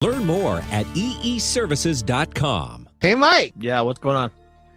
Learn more at eeservices.com. Hey, Mike. Yeah, what's going on?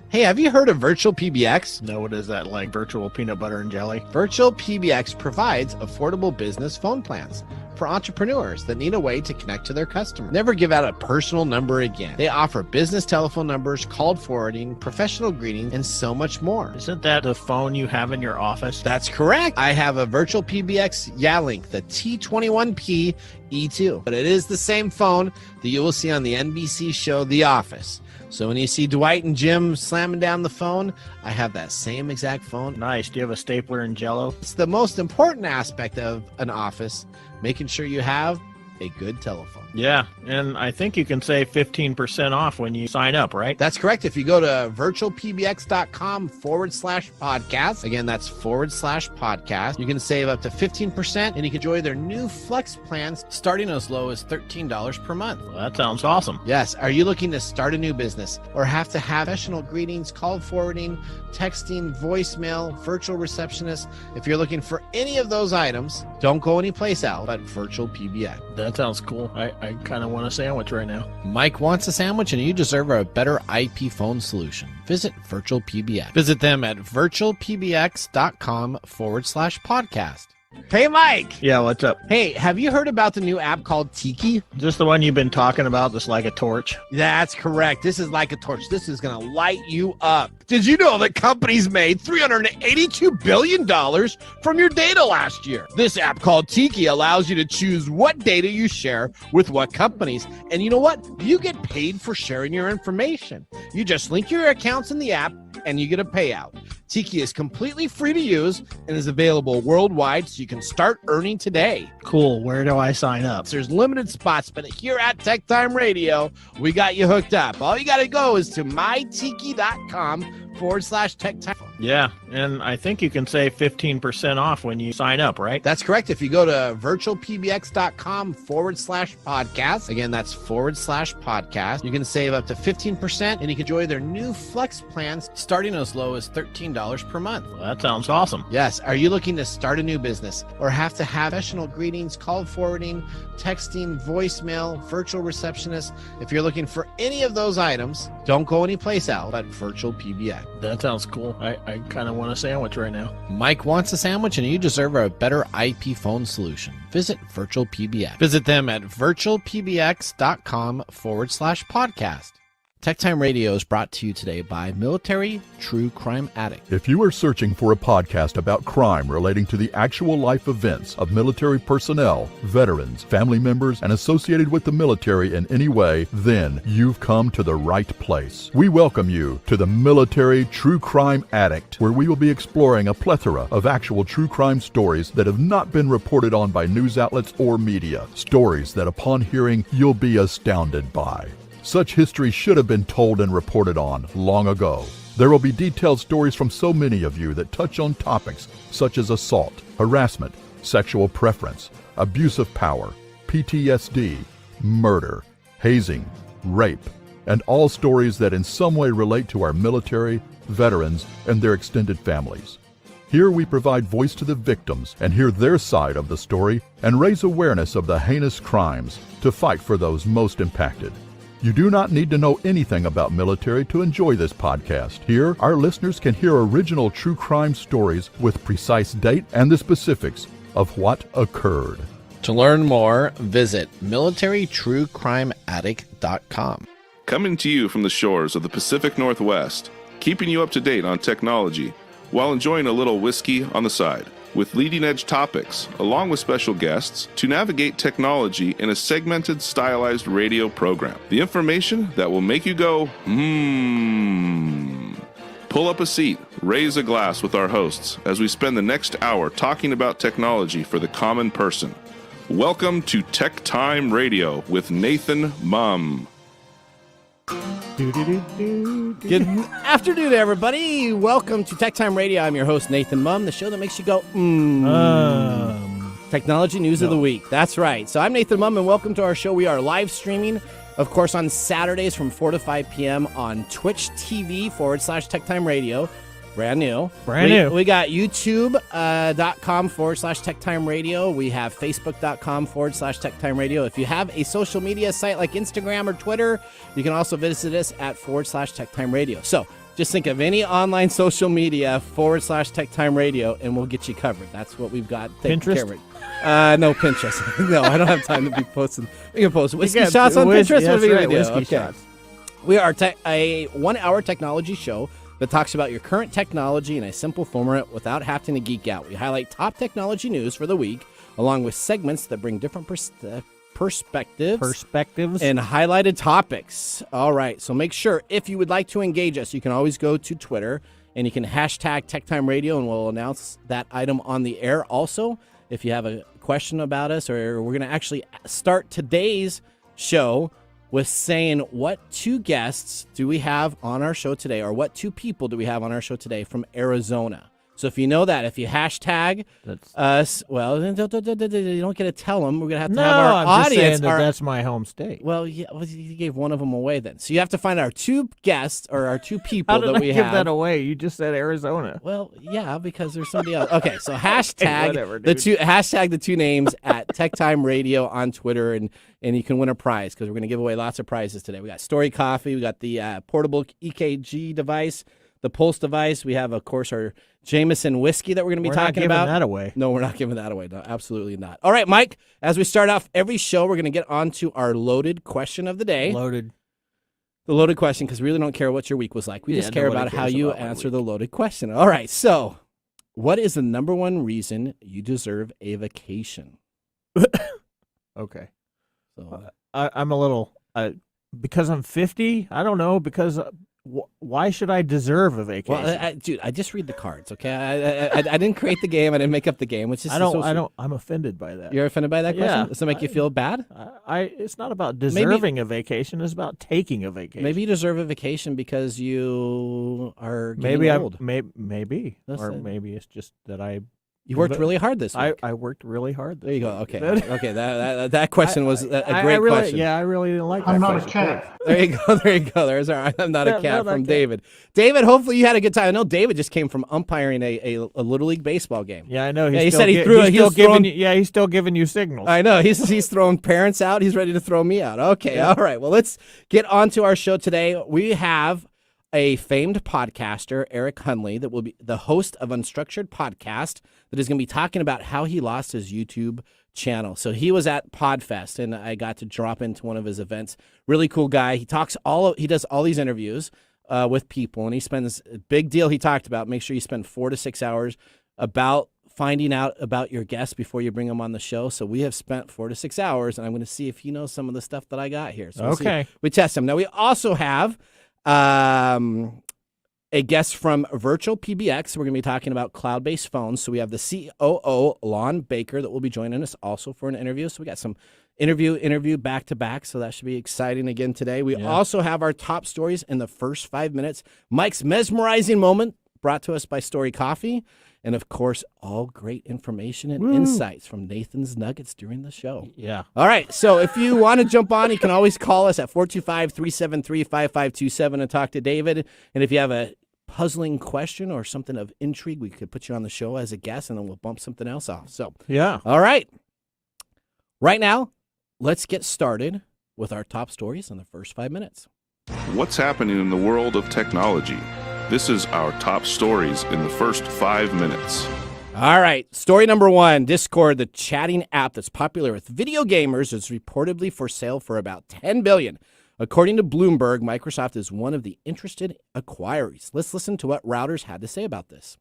Hey, have you heard of VirtualPBX? No, what is that, like virtual peanut butter and jelly? VirtualPBX provides affordable business phone plans for entrepreneurs that need a way to connect to their customers. Never give out a personal number again. They offer business telephone numbers, call forwarding, professional greetings, and so much more. Isn't that the phone you have in your office? That's correct. I have a VirtualPBX Link, the T21P E2, but it is the same phone that you will see on the NBC show The Office. So when you see Dwight and Jim slamming down the phone, I have that same exact phone. Nice. Do you have a stapler and Jell-O? It's the most important aspect of an office, making sure you have a good telephone. Yeah, and I think you can save 15% off when you sign up, right? That's correct. If you go to virtualpbx.com/podcast, again, that's /podcast, you can save up to 15% and you can enjoy their new Flex plans starting as low as $13 per month. Well, that sounds awesome. Yes. Are you looking to start a new business or have to have professional greetings, call forwarding, texting, voicemail, virtual receptionist? If you're looking for any of those items, don't go anyplace else but VirtualPBX. That sounds cool. I kind of want a sandwich right now. Mike wants a sandwich, and you deserve a better IP phone solution. Visit VirtualPBX. Visit them at virtualpbx.com/podcast. Hey, Mike. Yeah, what's up? Hey, have you heard about the new app called Tiki? Just the one you've been talking about that's like a torch? That's correct. This is like a torch. This is going to light you up. Did you know that companies made $382 billion from your data last year? This app called Tiki allows you to choose what data you share with what companies. And you know what? You get paid for sharing your information. You just link your accounts in the app and you get a payout. Tiki is completely free to use and is available worldwide, so you can start earning today. Cool. Where do I sign up? There's limited spots, but here at TechTime Radio, we got you hooked up. All you got to go is to mytiki.com/TechTime. Yeah, and I think you can save 15% off when you sign up, right? That's correct. If you go to virtualpbx.com/podcast, again, that's /podcast, you can save up to 15% and you can enjoy their new Flex plans starting as low as $13 per month. Well, that sounds awesome. Yes. Are you looking to start a new business or have to have professional greetings, call forwarding, texting, voicemail, virtual receptionist? If you're looking for any of those items, don't go anyplace else but VirtualPBX. That sounds cool. I kind of want a sandwich right now. Mike wants a sandwich, and you deserve a better IP phone solution. Visit VirtualPBX. Visit them at virtualpbx.com/podcast. TechTime Radio is brought to you today by Military True Crime Addict. If you are searching for a podcast about crime relating to the actual life events of military personnel, veterans, family members, and associated with the military in any way, then you've come to the right place. We welcome you to the Military True Crime Addict, where we will be exploring a plethora of actual true crime stories that have not been reported on by news outlets or media. Stories that upon hearing, you'll be astounded by. Such history should have been told and reported on long ago. There will be detailed stories from so many of you that touch on topics such as assault, harassment, sexual preference, abuse of power, PTSD, murder, hazing, rape, and all stories that in some way relate to our military, veterans, and their extended families. Here we provide voice to the victims and hear their side of the story and raise awareness of the heinous crimes to fight for those most impacted. You do not need to know anything about military to enjoy this podcast. Here, our listeners can hear original true crime stories with precise date and the specifics of what occurred. To learn more, visit militarytruecrimeaddict.com. Coming to you from the shores of the Pacific Northwest, keeping you up to date on technology while enjoying a little whiskey on the side, with leading-edge topics, along with special guests, to navigate technology in a segmented, stylized radio program. The information that will make you go, Pull up a seat, raise a glass with our hosts as we spend the next hour talking about technology for the common person. Welcome to TechTime Radio with Nathan Mumm. Good afternoon, everybody. Welcome to TechTime Radio. I'm your host, Nathan Mumm, the show that makes you go, Technology news of the week. That's right. So I'm Nathan Mumm, and welcome to our show. We are live streaming, of course, on Saturdays from 4 to 5 p.m. on Twitch TV /TechTime Radio. Brand new. We got youtube.com/TechTime Radio. We have facebook.com/TechTime Radio. If you have a social media site like Instagram or Twitter, you can also visit us at /TechTime Radio. So just think of any online social media /TechTime Radio, and we'll get you covered. That's what we've got. Pinterest? No, Pinterest. No, I don't have time to be posting. We can post whiskey shots on Pinterest. That's right, whiskey okay. shots. We are a 1-hour technology show that talks about your current technology in a simple format without having to geek out. We highlight top technology news for the week, along with segments that bring different perspectives and highlighted topics. All right, so make sure if you would like to engage us, you can always go to Twitter and you can hashtag TechTime Radio, and we'll announce that item on the air. Also, if you have a question about us, or we're going to actually start today's show with saying what 2 guests do we have on our show today, or what 2 people do we have on our show today from Arizona. So if you know that, if you hashtag us, well, you don't get to tell them. We're going to have our I'm audience. Just saying that's my home state. Well, yeah, you gave one of them away then. So you have to find our 2 guests, or our 2 people How did that we I have. give that away? You just said Arizona. Well, yeah, because there's somebody else. Okay, so hashtag whatever, the dude. the 2 names at TechTime Radio on Twitter, and you can win a prize because we're going to give away lots of prizes today. We got StoriCoffee, we got the portable EKG device, the Pulse device. We have, of course, our Jameson whiskey that we're going to be talking about. We're not giving that away. No, we're not giving that away. No, absolutely not. All right, Mike, as we start off every show, we're going to get on to our loaded question of the day. The loaded question, because we really don't care what your week was like. We just care about how you answer the loaded question. All right, so what is the number one reason you deserve a vacation? Okay. So I'm a little, because I'm 50, I don't know, because why should I deserve a vacation? Well, dude, I just read the cards, okay? I didn't create the game. I didn't make up the game. Which is I'm offended by that. You're offended by that question? Yeah. Does it make you feel bad? It's not about deserving a vacation. It's about taking a vacation. Maybe you deserve a vacation because you are getting old. Maybe. Or maybe it's just that you worked really hard this week. I worked really hard this There you week. go. Okay. That question was a great question. Yeah, I really didn't like that. I'm not question. a cat. There you go. There's our I'm not a cat from cat. David. David, hopefully you had a good time. I know David just came from umpiring a Little League baseball game. Yeah, I know. He said he threw. He's still giving you signals. I know. He's throwing parents out. He's ready to throw me out. Okay. Yeah. All right. Well, let's get on to our show today. We have a famed podcaster, Eric Hunley, that will be the host of Unstructured Podcast, that is going to be talking about how he lost his YouTube channel. So he was at Podfest, and I got to drop into one of his events. Really cool guy. He does all these interviews with people, and he spends a big deal. He talked about make sure you spend 4 to 6 hours about finding out about your guests before you bring them on the show. So we have spent 4 to 6 hours, and I'm going to see if he knows some of the stuff that I got here. So we test him. Now we also have a guest from VirtualPBX. We're going to be talking about cloud-based phones. So we have the COO, Lon Baker, that will be joining us also for an interview. So we got some interview back-to-back, so that should be exciting again today. We also have our top stories in the first 5 minutes. Mike's mesmerizing moment, brought to us by StoriCoffee. And, of course, all great information and insights from Nathan's Nuggets during the show. Yeah. All right. So if you want to jump on, you can always call us at 425-373-5527 and talk to David. And if you have a puzzling question or something of intrigue, we could put you on the show as a guest, and then we'll bump something else off. So, yeah. All right. Right now, let's get started with our top stories in the first 5 minutes. What's happening in the world of technology? This is our top stories in the first 5 minutes. All right. Story number 1, Discord, the chatting app that's popular with video gamers, is reportedly for sale for about $10 billion. According to Bloomberg, Microsoft is one of the interested acquirees. Let's listen to what Routers had to say about this.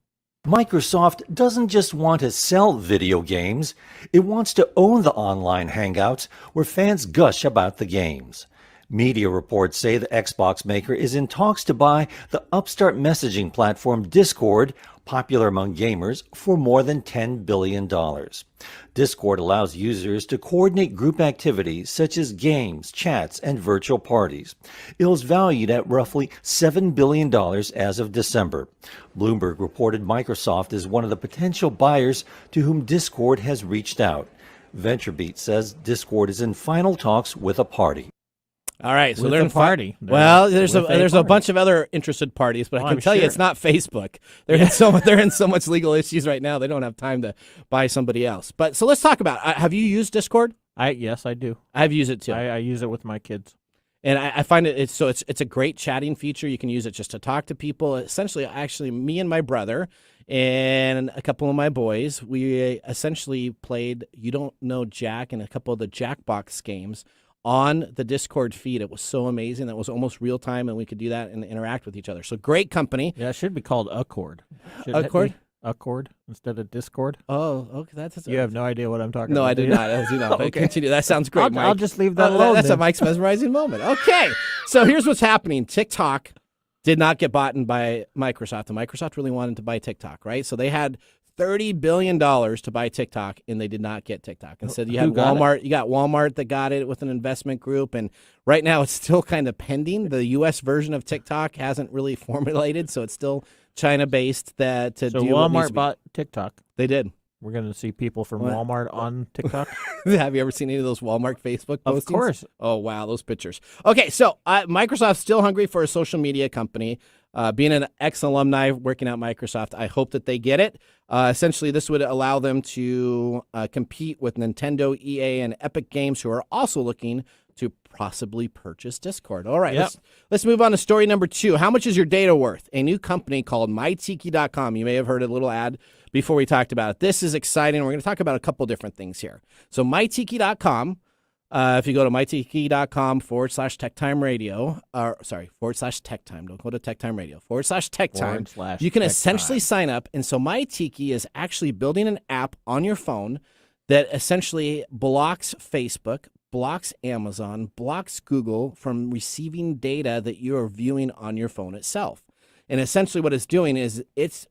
Microsoft doesn't just want to sell video games, it wants to own the online hangouts where fans gush about the games. Media reports say the Xbox maker is in talks to buy the upstart messaging platform Discord, popular among gamers, for more than $10 billion. Discord allows users to coordinate group activities such as games, chats, and virtual parties. It was valued at roughly $7 billion as of December. Bloomberg reported Microsoft is one of the potential buyers to whom Discord has reached out. VentureBeat says Discord is in final talks with a party. All right, so With they're a in party. Well, there's a party. bunch of other interested parties, but I can I'm tell you sure. it's not Facebook. They're in so much legal issues right now. They don't have time to buy somebody else. But so let's talk about. Have you used Discord? Yes, I do. I've used it too. I use it with my kids. And I find it's a great chatting feature. You can use it just to talk to people. Essentially, actually, me and my brother and a couple of my boys, we essentially played You Don't Know Jack and a couple of the Jackbox games on the Discord feed. It was so amazing. That was almost real time, and we could do that and interact with each other. So great company. Yeah, it should be called Accord. Accord? Accord instead of Discord. Oh, okay. That's You have no idea what I'm talking No, about. I do not. I do not. But Okay. continue. That sounds great, Mike. I'll just leave that alone. That's then. a Mike's mesmerizing moment. Okay. So here's what's happening. TikTok did not get bought by Microsoft, and Microsoft really wanted to buy TikTok, right? So they had $30 billion to buy TikTok, and they did not get TikTok. Instead, you had Who got Walmart. You got Walmart that got it with an investment group, and right now it's still kind of pending. The U.S. version of TikTok hasn't really formulated, so it's still China-based. So do what needs Walmart to be- bought TikTok. They did. We're going to see people from What? Walmart on TikTok. Have you ever seen any of those Walmart Facebook postings? Of course. Oh, wow, those pictures. Okay, so Microsoft's still hungry for a social media company. Being an ex-alumni working at Microsoft, I hope that they get it. Essentially, this would allow them to compete with Nintendo, EA, and Epic Games, who are also looking to possibly purchase Discord. All right, Yep. let's move on to story number 2. How much is your data worth? A new company called mytiki.com. You may have heard a little ad before we talked about it. This is exciting. We're going to talk about a couple different things here. So mytiki.com, if you go to mytiki.com/TechTime Radio, /TechTime, don't go to TechTime Radio, /TechTime, you can essentially sign up. And so MyTiki is actually building an app on your phone that essentially blocks Facebook, blocks Amazon, blocks Google from receiving data that you are viewing on your phone itself. And essentially what it's doing is it's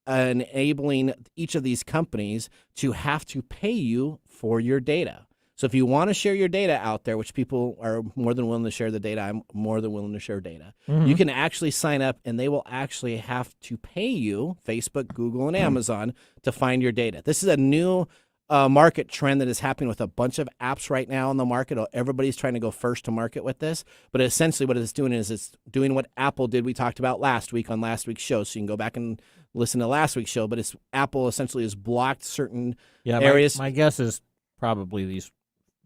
enabling each of these companies to have to pay you for your data. So if you want to share your data out there, which people are more than willing to share the data, I'm more than willing to share data. You can actually sign up, and they will actually have to pay you, Facebook, Google, and Amazon, to find your data. This is a new market trend that is happening with a bunch of apps right now in the market. Everybody's trying to go first to market with this, but essentially what it's doing is it's doing what Apple did. We talked about last week on last week's show, so you can go back and listen to last week's show. But Apple essentially has blocked certain areas. My guess is probably these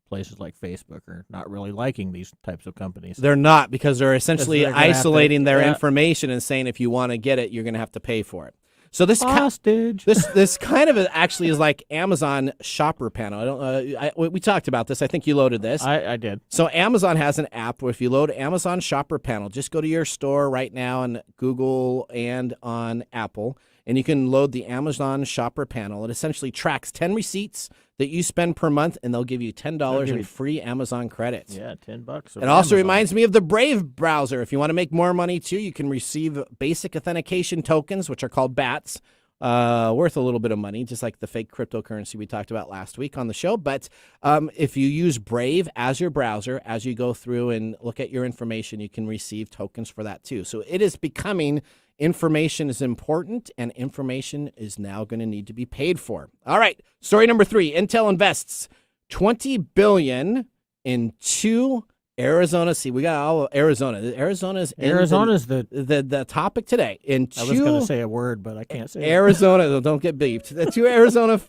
places like Facebook are not really liking these types of companies. They're not, because they're essentially They're gonna have to- isolating their yeah. information and saying if you want to get it, you're going to have to pay for it. So this Hostage. this kind of actually is like Amazon Shopper Panel. We talked about this. I think you loaded this. I did. So Amazon has an app where if you load Amazon Shopper Panel, just go to your store right now on Google and on Apple, and you can load the Amazon Shopper Panel. It essentially tracks 10 receipts that you spend per month, and they'll give you $10 in free Amazon credits. Yeah, $10. It also reminds me of the Brave browser. If you want to make more money too, you can receive basic authentication tokens, which are called BATs, worth a little bit of money, just like the fake cryptocurrency we talked about last week on the show. But if you use Brave as your browser, as you go through and look at your information, you can receive tokens for that too. So it is becoming information is important, and information is now going to need to be paid for. All right, story number 3. Intel invests $20 billion in 2 Arizona. See, we got all of Arizona. Arizona's the topic today. In 2, I was going to say a word, but I can't say Arizona. Don't get beeped. The 2 Arizona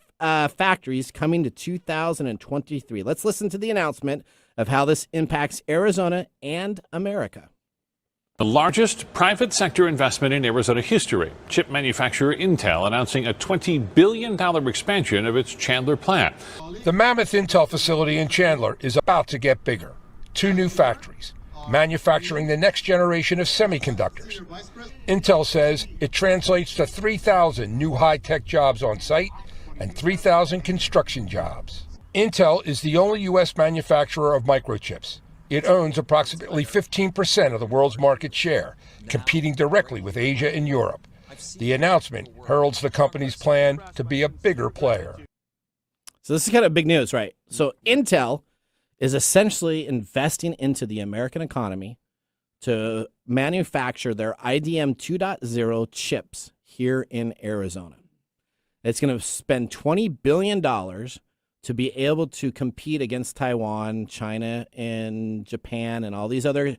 factories coming to 2023. Let's listen to the announcement of how this impacts Arizona and America. The largest private sector investment in Arizona history. Chip manufacturer Intel announcing a $20 billion expansion of its Chandler plant. The mammoth Intel facility in Chandler is about to get bigger. 2 new factories, manufacturing the next generation of semiconductors. Intel says it translates to 3,000 new high-tech jobs on site and 3,000 construction jobs. Intel is the only U.S. manufacturer of microchips. It owns approximately 15% of the world's market share, competing directly with Asia and Europe. The announcement heralds the company's plan to be a bigger player. So this is kind of big news, right? So Intel is essentially investing into the American economy to manufacture their IDM 2.0 chips here in Arizona. It's going to spend $20 billion to be able to compete against Taiwan, China, and Japan, and all these other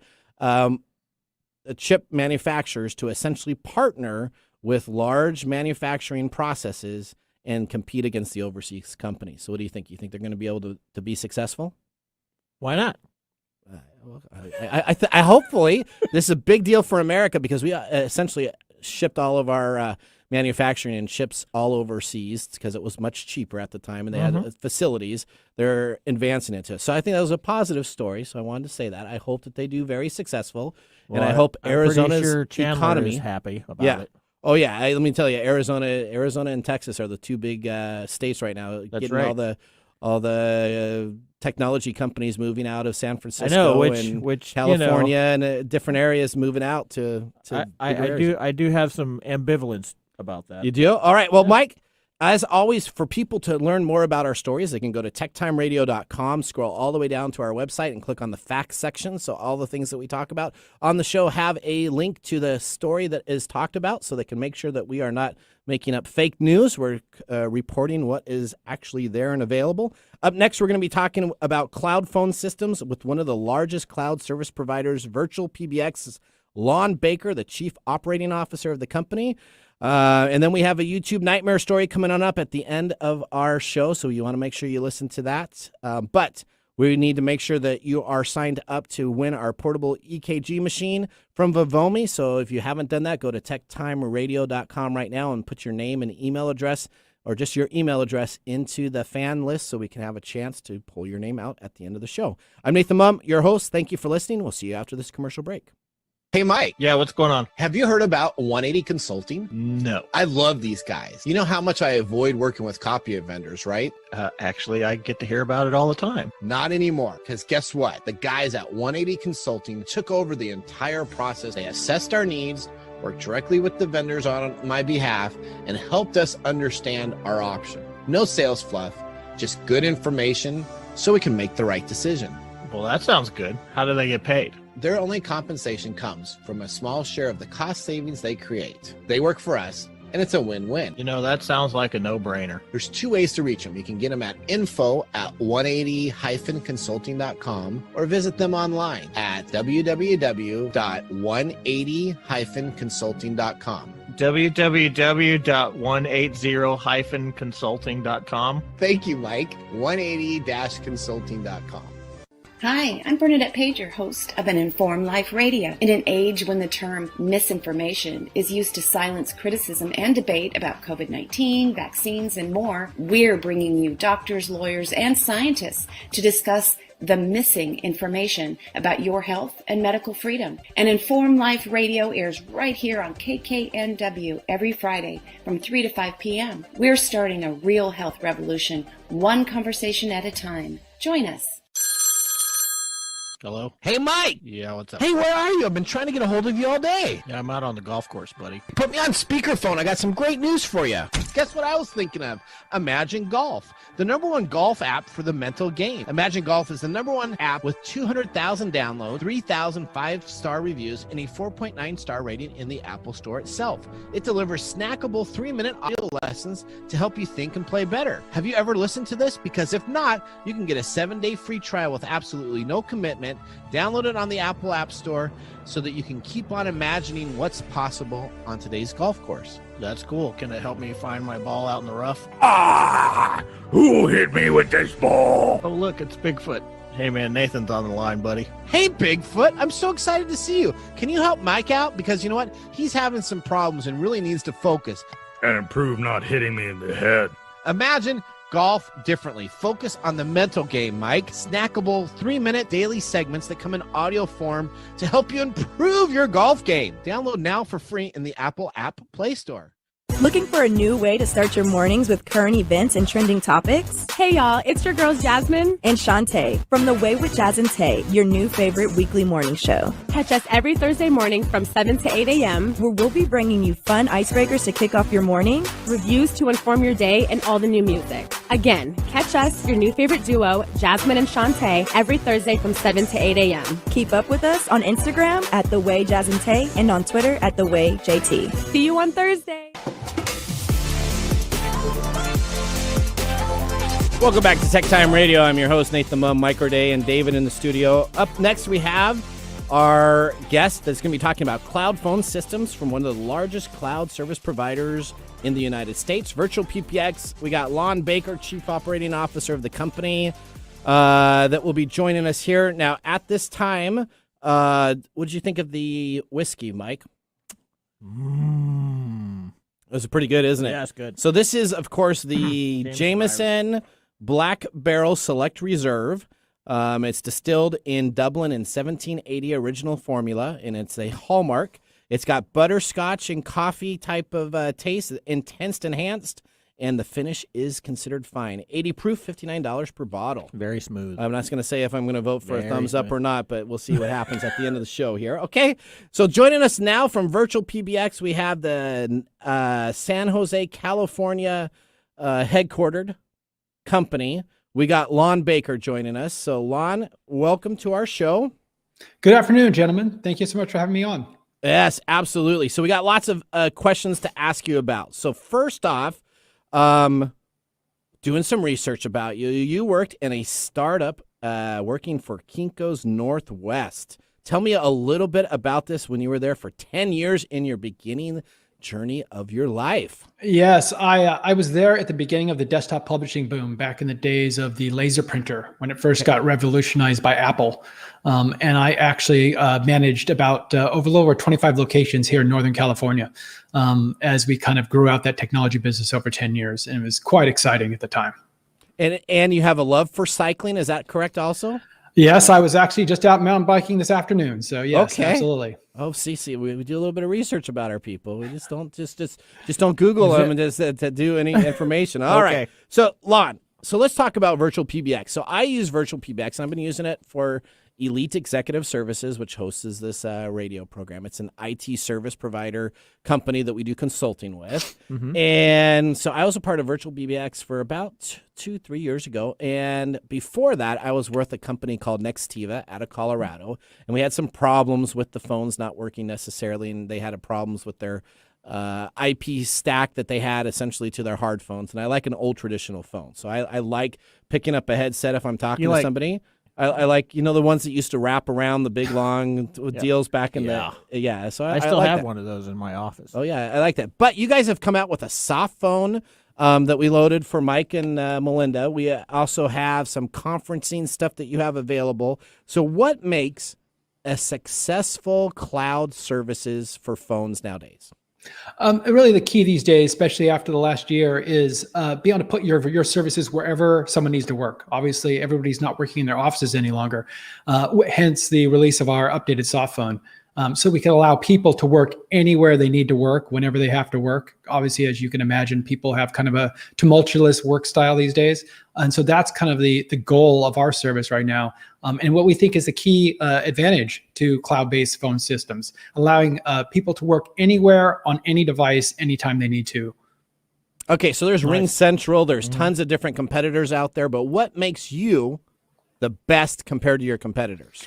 chip manufacturers to essentially partner with large manufacturing processes and compete against the overseas companies. So what do you think? You think they're going to be able to be successful? Why not? I hopefully this is a big deal for America because we essentially shipped all of our manufacturing and chips all overseas because it was much cheaper at the time, and they had facilities. They're advancing it to. So I think that was a positive story. So I wanted to say that. I hope that they do very successful, and I hope Arizona's economy is happy about it. Oh yeah, let me tell you, Arizona, and Texas are the two big states right now. That's getting right. all the technology companies moving out of San Francisco, I know, and which California, and different areas moving out to I do have some ambivalence about that. You do? All right. Well, Mike, as always, for people to learn more about our stories, they can go to techtimeradio.com, scroll all the way down to our website, and click on the facts section. So all the things that we talk about on the show have a link to the story that is talked about, so they can make sure that we are not making up fake news. We're reporting what is actually there and available. Up next, we're going to be talking about cloud phone systems with one of the largest cloud service providers, VirtualPBX, Lon Baker, the chief operating officer of the company. And then we have a YouTube nightmare story coming on up at the end of our show, so you want to make sure you listen to that. But we need to make sure that you are signed up to win our portable EKG machine from Vivomi. So if you haven't done that, go to techtimeradio.com right now and put your name and email address, or just your email address, into the fan list so we can have a chance to pull your name out at the end of the show. I'm Nathan Mumm, your host. Thank you for listening. We'll see you after this commercial break. Hey, Mike. Yeah, what's going on? Have you heard about 180 Consulting? No. I love these guys. You know how much I avoid working with copy vendors, right? Actually, I get to hear about it all the time. Not anymore, because guess what? The guys at 180 Consulting took over the entire process. They assessed our needs, worked directly with the vendors on my behalf, and helped us understand our option. No sales fluff, just good information so we can make the right decision. Well, that sounds good. How do they get paid? Their only compensation comes from a small share of the cost savings they create. They work for us, and it's a win-win. You know, that sounds like a no-brainer. There's two ways to reach them. You can get them at info@180-consulting.com or visit them online at www.180-consulting.com. www.180-consulting.com. Thank you, Mike. 180-consulting.com. Hi, I'm Bernadette Pager, host of An Informed Life Radio. In an age when the term misinformation is used to silence criticism and debate about COVID-19, vaccines, and more, we're bringing you doctors, lawyers, and scientists to discuss the missing information about your health and medical freedom. An Informed Life Radio airs right here on KKNW every Friday from 3 to 5 p.m. We're starting a real health revolution, one conversation at a time. Join us. Hello? Hey, Mike. Yeah, what's up? Hey, where are you? I've been trying to get a hold of you all day. Yeah, I'm out on the golf course, buddy. Put me on speakerphone. I got some great news for you. Guess what I was thinking of? Imagine Golf, the #1 golf app for the mental game. Imagine Golf is the #1 app with 200,000 downloads, 3,000 5-star reviews, and a 4.9 star rating in the Apple Store itself. It delivers snackable 3-minute audio lessons to help you think and play better. Have you ever listened to this? Because if not, you can get a 7-day free trial with absolutely no commitment. Download it on the Apple App Store so that you can keep on imagining what's possible on today's golf course. That's cool. Can it help me find my ball out in the rough? Ah! Who hit me with this ball? Oh, look, it's Bigfoot. Hey, man, Nathan's on the line, buddy. Hey, Bigfoot. I'm so excited to see you. Can you help Mike out? Because you know what? He's having some problems and really needs to focus. And improve not hitting me in the head. Imagine golf differently. Focus on the mental game, Mike. Snackable 3-minute daily segments that come in audio form to help you improve your golf game. Download now for free in the Apple App Play Store. Looking for a new way to start your mornings with current events and trending topics? Hey y'all, it's your girls Jasmine and Shantae from The Way with Jazz and Tay, your new favorite weekly morning show. Catch us every Thursday morning from 7 to 8 a.m. where we'll be bringing you fun icebreakers to kick off your morning, reviews to inform your day, and all the new music. Again, catch us, your new favorite duo, Jasmine and Shantae, every Thursday from 7 to 8 a.m. Keep up with us on Instagram at The Way Jazz and Tay and on Twitter at The Way JT. See you on Thursday. Welcome back to TechTime Radio. I'm your host, Nathan Mumm, Micro Day, and David in the studio. Up next, we have our guest that's going to be talking about cloud phone systems from one of the largest cloud service providers in the United States, VirtualPBX. We got Lon Baker, Chief Operating Officer of the company, that will be joining us here. Now, at this time, what did you think of the whiskey, Mike? It was pretty good, isn't it? Yeah, it's good. So this is, of course, the Jameson Black Barrel Select Reserve. It's distilled in Dublin in 1780 original formula, and it's a hallmark. It's got butterscotch and coffee type of taste, intense enhanced, and the finish is considered fine. 80 proof, $59 per bottle. Very smooth. I'm not going to say if I'm going to vote for a thumbs up or not, but we'll see what happens at the end of the show here. Okay, so joining us now from VirtualPBX, we have the San Jose, California headquartered company. We got Lon Baker joining us. So, Lon, welcome to our show. Good afternoon, gentlemen. Thank you so much for having me on. Yes, absolutely. So we got lots of questions to ask you about. So first off, doing some research about you. You worked in a startup working for Kinko's Northwest. Tell me a little bit about this when you were there for 10 years in your beginning journey of your life. Yes, I was there at the beginning of the desktop publishing boom back in the days of the laser printer when it first got revolutionized by Apple. And I actually managed about over 25 locations here in Northern California as we kind of grew out that technology business over 10 years. And it was quite exciting at the time. And you have a love for cycling, is that correct also? Yes, I was actually just out mountain biking this afternoon. So yes, absolutely. Oh, see, we do a little bit of research about our people. We just don't don't Google them and just to do any information. All right. So, Lon, let's talk about VirtualPBX. So I use VirtualPBX, and I've been using it for Elite Executive Services, which hosts this radio program. It's an IT service provider company that we do consulting with. Mm-hmm. And so I was a part of VirtualPBX for about 2-3 years ago. And before that, I was with a company called Nextiva out of Colorado. And we had some problems with the phones not working necessarily. And they had problems with their IP stack that they had essentially to their hard phones. And I like an old traditional phone. So I like picking up a headset if I'm talking to somebody. I like, the ones that used to wrap around the big long deals back in the. Yeah. So I still like have that. one of those in my office. Oh, yeah. I like that. But you guys have come out with a soft phone that we loaded for Mike and Melinda. We also have some conferencing stuff that you have available. So what makes a successful cloud services for phones nowadays? Really the key these days, especially after the last year, is be able to put your services wherever someone needs to work. Obviously, everybody's not working in their offices any longer, hence the release of our updated soft phone. So we can allow people to work anywhere they need to work, whenever they have to work. Obviously, as you can imagine, people have kind of a tumultuous work style these days. And so that's kind of the goal of our service right now. And what we think is the key advantage to cloud-based phone systems, allowing people to work anywhere on any device, anytime they need to. Okay, so there's Ring Central. There's tons of different competitors out there. But what makes you the best compared to your competitors?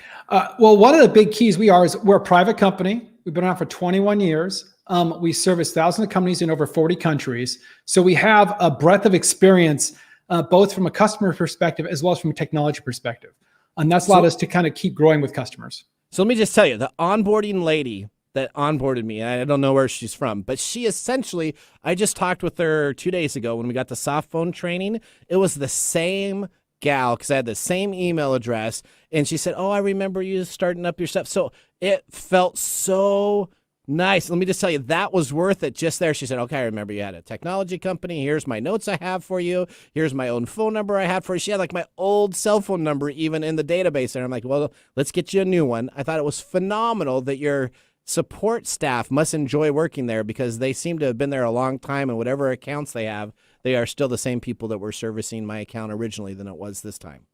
Well, one of the big keys we're a private company. We've been around for 21 years. We service thousands of companies in over 40 countries. So we have a breadth of experience, both from a customer perspective as well as from a technology perspective. And that's allowed us to kind of keep growing with customers. So let me just tell you, the onboarding lady that onboarded me, I don't know where she's from, but she essentially, I just talked with her 2 days ago when we got the soft phone training. It was the same gal, because I had the same email address, and she said, "Oh, I remember you starting up your stuff." So it felt so nice. Let me just tell you, that was worth it just there. She said, "Okay, I remember you had a technology company. Here's my notes I have for you. Here's my own phone number I have for you." She had like my old cell phone number even in the database. And I'm like, "Well, let's get you a new one." I thought it was phenomenal that your support staff must enjoy working there, because they seem to have been there a long time, and whatever accounts they have, they are still the same people that were servicing my account originally than it was this time.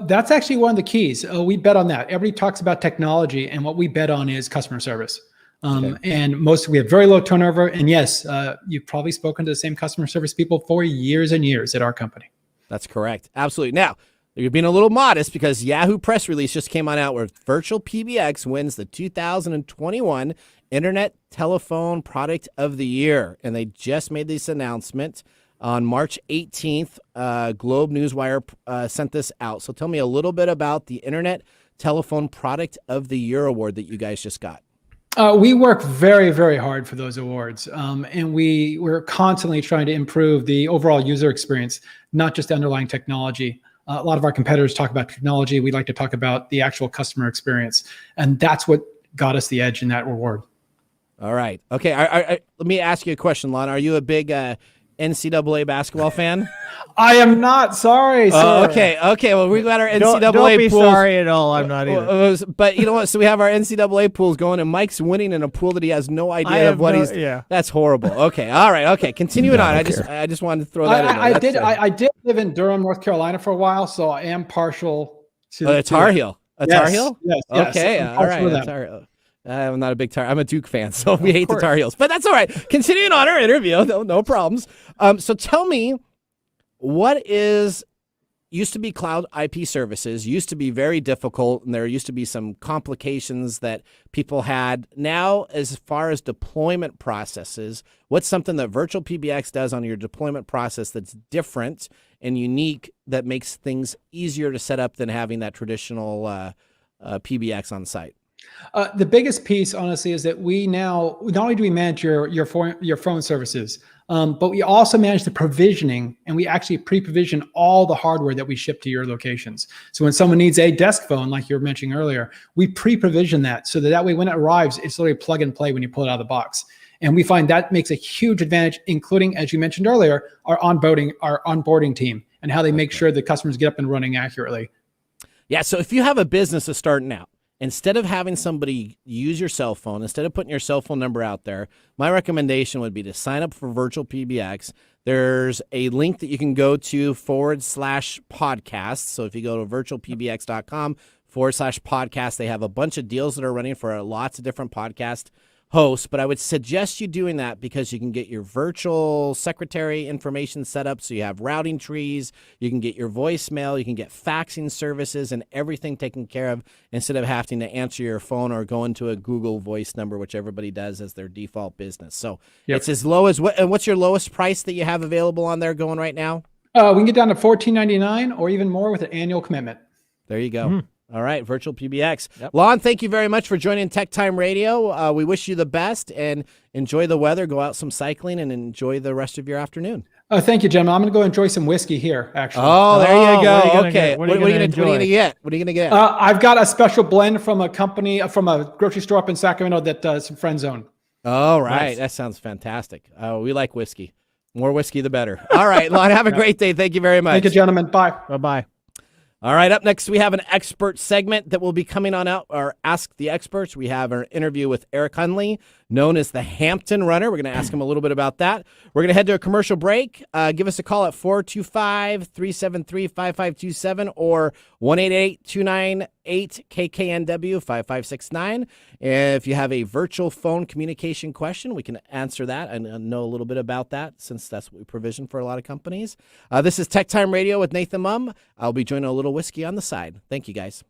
That's actually one of the keys. We bet on that. Everybody talks about technology, and what we bet on is customer service. And we have very low turnover. And yes, you've probably spoken to the same customer service people for years and years at our company. That's correct. Absolutely. Now, you're being a little modest, because Yahoo press release just came on out where VirtualPBX wins the 2021 Internet Telephone Product of the Year. And they just made this announcement. on March 18th. Globe Newswire sent this out. So tell me a little bit about the Internet Telephone Product of the Year award that you guys just got. We work very, very hard for those awards, and we're constantly trying to improve the overall user experience, not just the underlying technology. A lot of our competitors talk about technology. We like to talk about the actual customer experience, and that's what got us the edge in that award. All right. Okay. Let me ask you a question, Lon. Are you a big NCAA basketball fan? I am not. Sorry. Okay. Well, we got our NCAA don't be pools. Sorry at all. I'm not either. But you know what? So we have our NCAA pools going, and Mike's winning in a pool that he has no idea of what he's. Yeah. That's horrible. Okay. All right. Okay. Continuing on. I just wanted to throw that in there. I did live in Durham, North Carolina for a while, so I am partial to a Tar Heel. Tar Heel? Yes. Okay. All right. Tar Heel. I'm not a big I'm a Duke fan, so we hate the Tar Heels. But that's all right. Continuing on our interview, no problems. So tell me, what used to be cloud IP services, used to be very difficult, and there used to be some complications that people had. Now, as far as deployment processes, what's something that VirtualPBX does on your deployment process that's different and unique that makes things easier to set up than having that traditional PBX on site? The biggest piece, honestly, is that we now, not only do we manage your phone services, but we also manage the provisioning, and we actually pre-provision all the hardware that we ship to your locations. So when someone needs a desk phone, like you were mentioning earlier, we pre-provision that so that way when it arrives, it's literally plug and play when you pull it out of the box. And we find that makes a huge advantage, including, as you mentioned earlier, our onboarding team and how they make sure the customers get up and running accurately. Yeah, so if you have a business that's starting out, instead of having somebody use your cell phone, instead of putting your cell phone number out there, my recommendation would be to sign up for VirtualPBX. There's a link that you can go to /podcast. So if you go to virtualpbx.com/podcast, they have a bunch of deals that are running for lots of different podcast hosts, but I would suggest you doing that because you can get your virtual secretary information set up so you have routing trees, you can get your voicemail, you can get faxing services and everything taken care of instead of having to answer your phone or go into a Google Voice number, which everybody does as their default business. So It's as low as what's your lowest price that you have available on there going right now? We can get down to $14.99 or even more with an annual commitment. There you go. All right, VirtualPBX. Yep. Lon, thank you very much for joining TechTime Radio. We wish you the best and enjoy the weather. Go out some cycling and enjoy the rest of your afternoon. Thank you, gentlemen. I'm going to go enjoy some whiskey here, actually. Oh, there you go. Okay. What are you going to get? What are you going to get? I've got a special blend from a grocery store up in Sacramento that some friends own. All right. Nice. That sounds fantastic. We like whiskey. More whiskey, the better. All right, Lon, have a great day. Thank you very much. Thank you, gentlemen. Bye. Bye-bye. All right, up next, we have an expert segment that will be coming on out, or Ask the Experts. We have our interview with Eric Hunley, known as the Hampton Runner. We're going to ask him a little bit about that. We're going to head to a commercial break. Give us a call at 425-373-5527 or 1-888-298-KKNW 5569. If you have a virtual phone communication question, we can answer that and know a little bit about that since that's what we provision for a lot of companies. This is TechTime Radio with Nathan Mumm. I'll be joining a little whiskey on the side. Thank you, guys.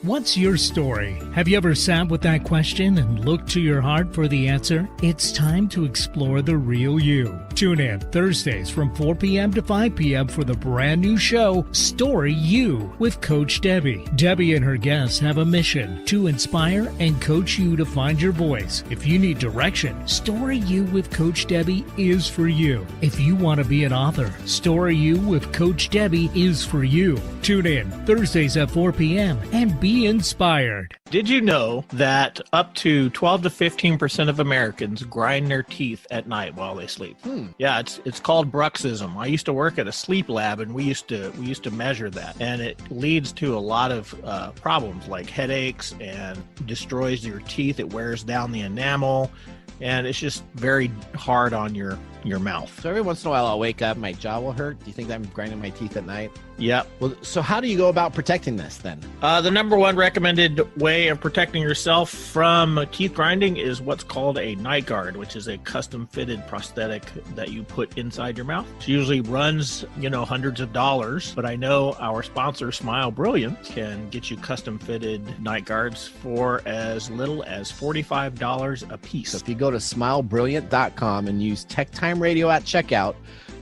What's your story? Have you ever sat with that question and looked to your heart for the answer? It's time to explore the real you. Tune in Thursdays from 4 p.m. to 5 p.m. for the brand new show, Story You, with Coach Debbie. Debbie and her guests have a mission to inspire and coach you to find your voice. If you need direction, Story You with Coach Debbie is for you. If you want to be an author, Story You with Coach Debbie is for you. Tune in Thursdays at 4 p.m. and be inspired. Did you know that up to 12 to 15% of Americans grind their teeth at night while they sleep? Yeah, it's called bruxism. I used to work at a sleep lab, and we used to measure that, and it leads to a lot of problems like headaches and destroys your teeth. It wears down the enamel, and it's just very hard on your mouth. So every once in a while I'll wake up, my jaw will hurt. Do you think that I'm grinding my teeth at night? Yep. Well, so how do you go about protecting this then? The number one recommended way way of protecting yourself from teeth grinding is what's called a night guard, which is a custom fitted prosthetic that you put inside your mouth. It usually runs, hundreds of dollars, but I know our sponsor, Smile Brilliant, can get you custom fitted night guards for as little as $45 a piece. So if you go to smilebrilliant.com and use TechTime Radio at checkout,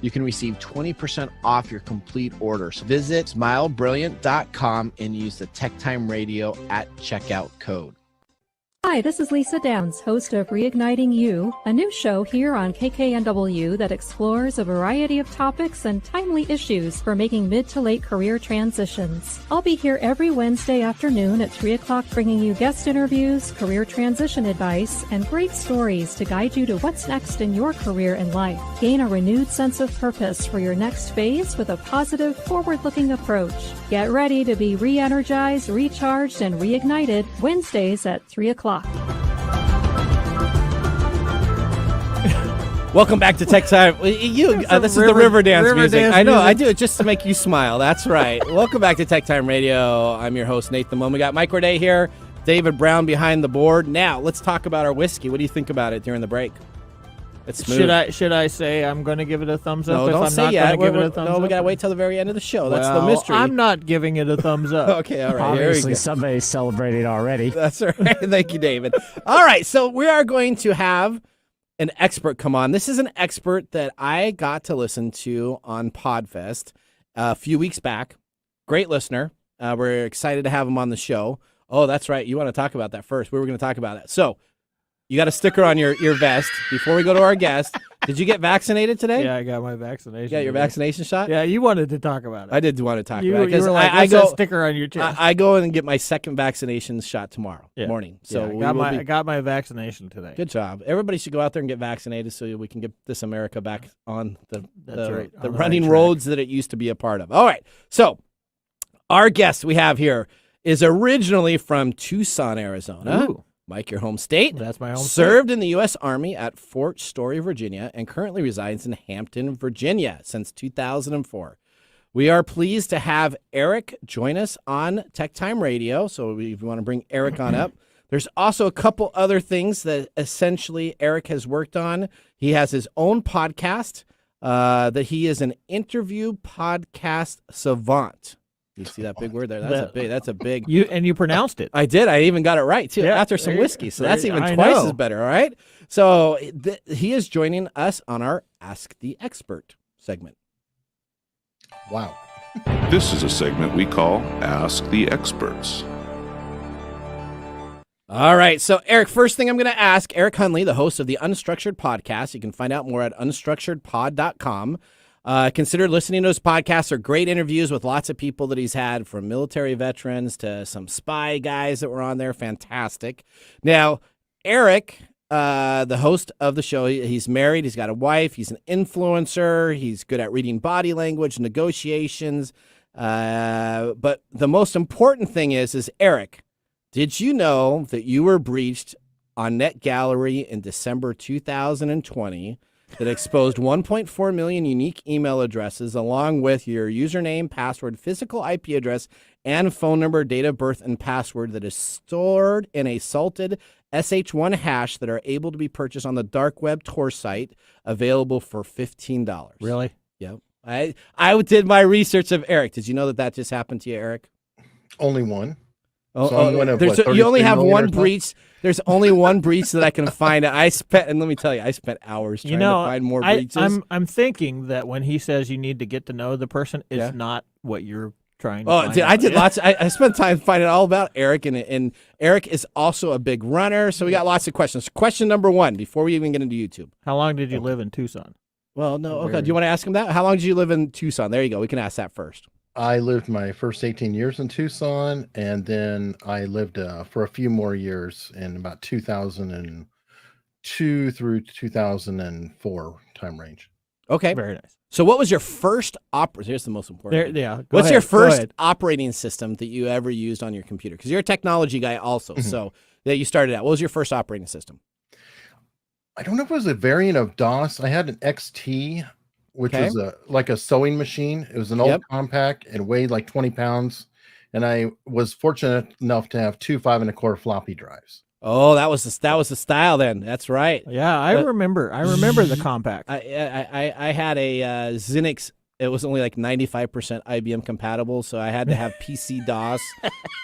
you can receive 20% off your complete order. So visit smilebrilliant.com and use the TechTime Radio at checkout code. Hi, this is Lisa Downs, host of Reigniting You, a new show here on KKNW that explores a variety of topics and timely issues for making mid to late career transitions. I'll be here every Wednesday afternoon at 3 o'clock bringing you guest interviews, career transition advice, and great stories to guide you to what's next in your career and life. Gain a renewed sense of purpose for your next phase with a positive, forward-looking approach. Get ready to be re-energized, recharged, and reignited Wednesdays at 3 o'clock. Welcome back to Tech Time. This is the river dance music. I know, I do it just to make you smile. That's right. Welcome back to Tech Time Radio. I'm your host, Nathan Mumm. We got Mike Corday here, David Brown behind the board. Now, let's talk about our whiskey. What do you think about it during the break? It's smooth. Should I say I'm going to give it a thumbs up? No, if don't I'm say not yet. Give it a thumbs up? We got to wait till the very end of the show. That's Well, the mystery. I'm not giving it a thumbs up. Okay, all right. Obviously, somebody's celebrating already. That's all right. Thank you, David. All right, so we are going to have an expert come on. This is an expert that I got to listen to on Podfest a few weeks back. Great listener. We're excited to have him on the show. Oh, that's right. You want to talk about that first. We were going to talk about it. So you got a sticker on your vest before we go to our guest. Did you get vaccinated today? Yeah, I got my vaccination. You got your vaccination shot? Yeah, you wanted to talk about it. I did want to talk about it. You were like, I got a sticker on your chest. I go in and get my second vaccination shot tomorrow morning. So I got my vaccination today. Good job. Everybody should go out there and get vaccinated so we can get this America back on the running roads that it used to be a part of. All right. So our guest we have here is originally from Tucson, Arizona. Ooh. Mike, your home state. That's my home state. Served in the U.S. Army at Fort Story, Virginia, and currently resides in Hampton, Virginia since 2004. We are pleased to have Eric join us on Tech Time Radio. So if you want to bring Eric on up. There's also a couple other things that essentially Eric has worked on. He has his own podcast that he is an interview podcast savant. You see that big word there? That's a big. You pronounced it. I did. I even got it right, too, after some whiskey. So that's even twice as better, all right? So he is joining us on our Ask the Expert segment. Wow. This is a segment we call Ask the Experts. All right. So, Eric, first thing I'm going to ask, Eric Hunley, the host of the Unstructured Podcast. You can find out more at unstructuredpod.com. Consider listening to his podcasts. Are great interviews with lots of people that he's had, from military veterans to some spy guys that were on there. Fantastic. Now, Eric, the host of the show, he's married. He's got a wife. He's an influencer. He's good at reading body language, negotiations. But the most important thing is Eric, did you know that you were breached on NetGallery in December 2020? That exposed 1.4 million unique email addresses along with your username, password, physical IP address, and phone number, date of birth, and password that is stored in a salted SH1 hash that are able to be purchased on the dark web Tor site, available for $15. Really? Yep. I did my research of Eric. Did you know that just happened to you, Eric? Only one. You only have one breach. There's only one breach that I can find. And let me tell you, I spent hours trying to find more breaches. I'm thinking that when he says you need to get to know the person, it's not what you're trying to find. I did lots. I spent time finding all about Eric, and Eric is also a big runner. So we got lots of questions. Question number one, before we even get into YouTube. How long did you live in Tucson? Well, no. Okay. Do you want to ask him that? How long did you live in Tucson? There you go. We can ask that first. I lived my first 18 years in Tucson, and then I lived for a few more years in about 2002 through 2004 time range. Okay. Very nice. So what was your first Here's the most important. What's your first operating system that you ever used on your computer? Because you're a technology guy also, so that you started out. What was your first operating system? I don't know if it was a variant of DOS. I had an XT, which was like a sewing machine. It was an old compact and weighed like 20 pounds. and I was fortunate enough to have 2 5.25 floppy drives. Oh, that was the style then. That's right. Yeah, I remember the compact. I had a Xenix. It was only like 95% IBM compatible, so I had to have PC DOS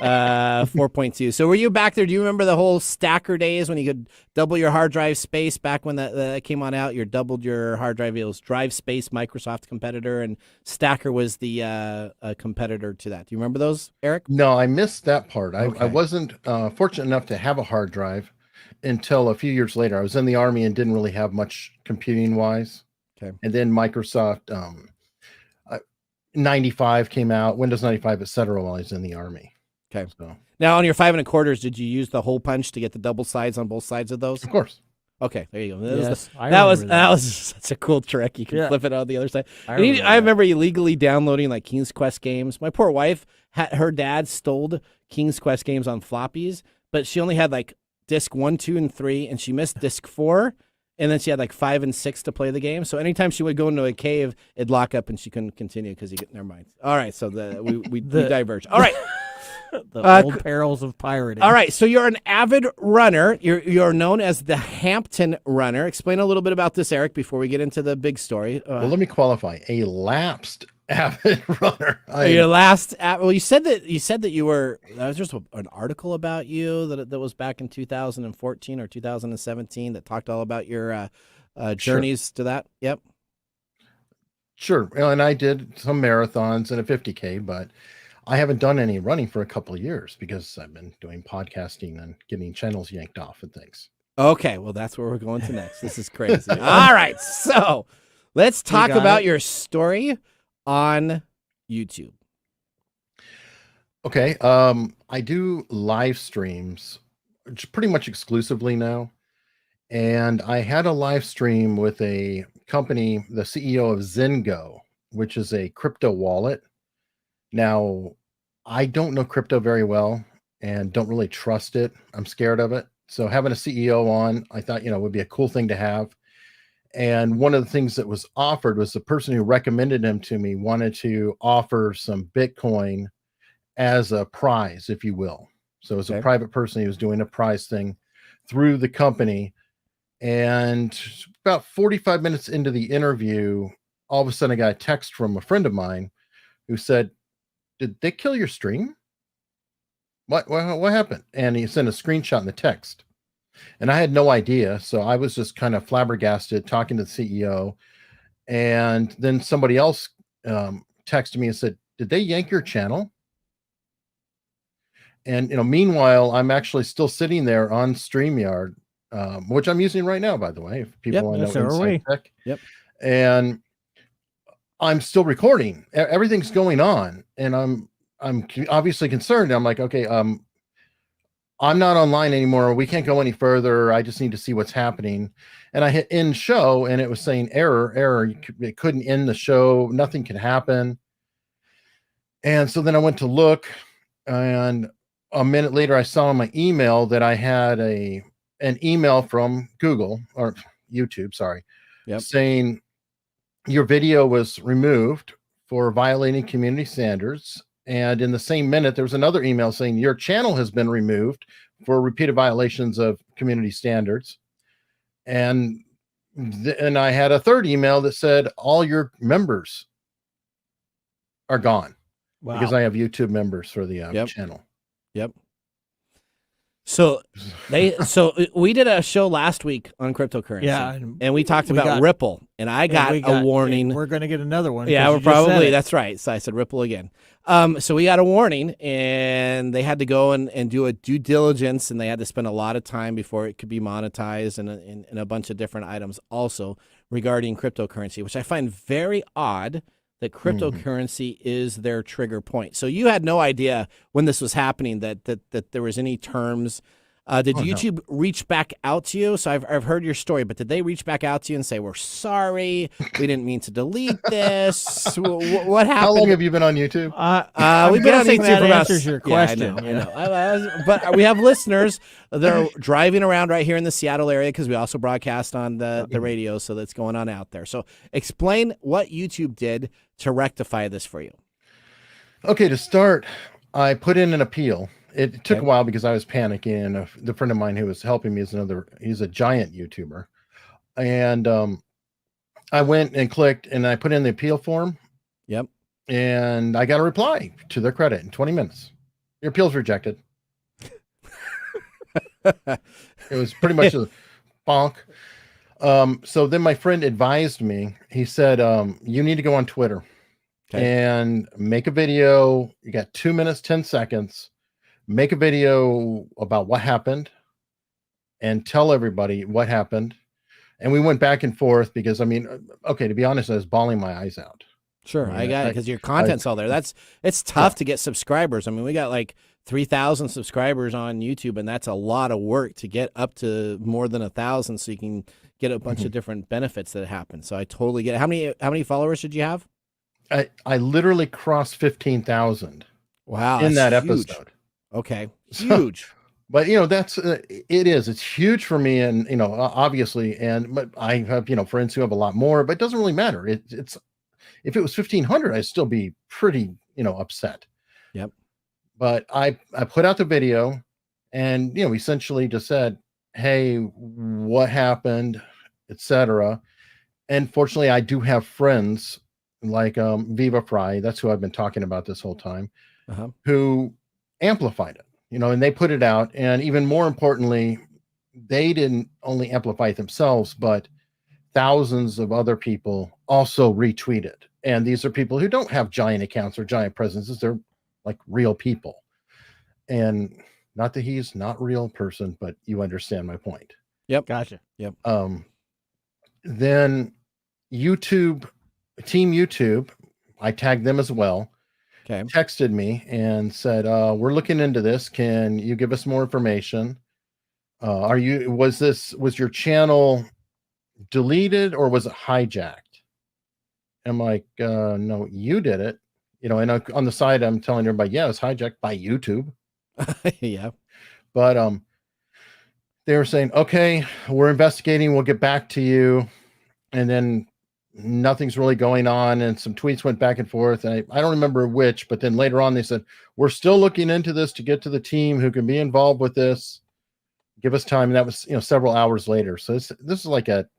4.2. So were you back there? Do you remember the whole stacker days when you could double your hard drive space back when that came on out? You doubled your hard drive. It was Drive Space, Microsoft competitor, and Stacker was the competitor to that. Do you remember those, Eric? No, I missed that part. Okay. I wasn't fortunate enough to have a hard drive until a few years later. I was in the Army and didn't really have much computing-wise. Okay. And then Microsoft 95 came out, Windows 95, etc. while I was in the Army. Okay. So now on your 5.25s, did you use the hole punch to get the double sides on both sides of those? Of course. Okay, there you go. That was such a cool trick. You can flip it on the other side. I remember illegally downloading like King's Quest games. My poor wife, her dad stole King's Quest games on floppies, but she only had like disc 1, 2, and 3, and she missed disc 4. And then she had like 5 and 6 to play the game. So anytime she would go into a cave, it'd lock up and she couldn't continue because never mind. All right, so we diverge. All right. The old perils of pirating. All right, so you're an avid runner. You're known as the Hampton Runner. Explain a little bit about this, Eric, before we get into the big story. Well, let me qualify. A lapsed avid runner. You said that you were. There was just an article about you that was back in 2014 or 2017 that talked all about your journeys to that. Yep. Sure, and I did some marathons and a 50K, but I haven't done any running for a couple of years because I've been doing podcasting and getting channels yanked off and things. Okay, well, that's where we're going to next. This is crazy. All right, so let's talk about your story on YouTube. Okay, I do live streams pretty much exclusively now. And I had a live stream with a company, the CEO of Zengo, which is a crypto wallet. Now, I don't know crypto very well and don't really trust it. I'm scared of it. So having a CEO on, I thought, would be a cool thing to have. And one of the things that was offered was the person who recommended him to me wanted to offer some Bitcoin as a prize, if you will. So as a private person, he was doing a prize thing through the company. And about 45 minutes into the interview, all of a sudden I got a text from a friend of mine who said, "Did they kill your stream? What happened?" And he sent a screenshot in the text. And I had no idea. So I was just kind of flabbergasted talking to the CEO. And then somebody else texted me and said, "Did they yank your channel?" And, meanwhile, I'm actually still sitting there on StreamYard, which I'm using right now, by the way, if people want to know Inside Tech. Yep. And I'm still recording. Everything's going on. And I'm obviously concerned. I'm like, okay, I'm not online anymore. We can't go any further. I just need to see what's happening. And I hit end show and it was saying error. It couldn't end the show. Nothing could happen. And so then I went to look, and a minute later I saw on my email that I had an email from Google or YouTube, saying your video was removed for violating community standards. And in the same minute, there was another email saying your channel has been removed for repeated violations of community standards. And I had a third email that said all your members are gone. Wow. Because I have YouTube members for the channel. Yep. So we did a show last week on cryptocurrency, and we talked about Ripple, and I got a warning. We're going to get another one. Yeah, we're probably, that's right. So I said Ripple again. So we got a warning, and they had to go and do a due diligence, and they had to spend a lot of time before it could be monetized, and a bunch of different items also regarding cryptocurrency, which I find very odd that cryptocurrency is their trigger point. So you had no idea when this was happening that there was any terms. Did YouTube reach back out to you? So I've heard your story, but did they reach back out to you and say, "We're sorry, we didn't mean to delete this"? What happened? How long have you been on YouTube? We've been on YouTube for about. Answers your question. Yeah, I know. But we have listeners that are driving around right here in the Seattle area because we also broadcast on the radio, so that's going on out there. So explain what YouTube did to rectify this for you. Okay, to start, I put in an appeal. It took a while because I was panicking. The friend of mine who was helping me he's a giant YouTuber. And I went and clicked and I put in the appeal form. Yep. And I got a reply to their credit in 20 minutes. Your appeal's rejected. It was pretty much a bonk. So then my friend advised me. He said, you need to go on Twitter and make a video. You got 2 minutes, 10 seconds. Make a video about what happened and tell everybody what happened. And we went back and forth because, I mean, okay, to be honest, I was bawling my eyes out. Sure, I got it, because your content's all there. It's tough to get subscribers. I mean, we got like 3,000 subscribers on YouTube, and that's a lot of work to get up to more than 1,000 so you can get a bunch of different benefits that happen. So I totally get it. How many followers did you have? I literally crossed 15,000. Wow, in that huge. episode. Okay, huge. But that's it's huge for me, and obviously, but I have friends who have a lot more, but it doesn't really matter. It's if it was 1,500, I'd still be pretty upset. Yep. But I put out the video, and essentially just said, hey, what happened, etc. And fortunately, I do have friends like Viva Fry, that's who I've been talking about this whole time, who amplified it. And they put it out. And even more importantly, they didn't only amplify it themselves, but thousands of other people also retweeted. And these are people who don't have giant accounts or giant presences. They're like real people. And not that he's not a real person, but you understand my point. Yep. Gotcha. Yep. Then Team YouTube, I tagged them as well. Okay. Texted me and said, we're looking into this. Can you give us more information? Was your channel deleted or was it hijacked? I'm like, no, you did it. And on the side, I'm telling everybody, yeah, it's hijacked by YouTube. Yeah. But they were saying, okay, we're investigating. We'll get back to you. And then nothing's really going on. And some tweets went back and forth. And I don't remember which, but then later on they said, we're still looking into this to get to the team who can be involved with this. Give us time. And that was, several hours later. So this is like the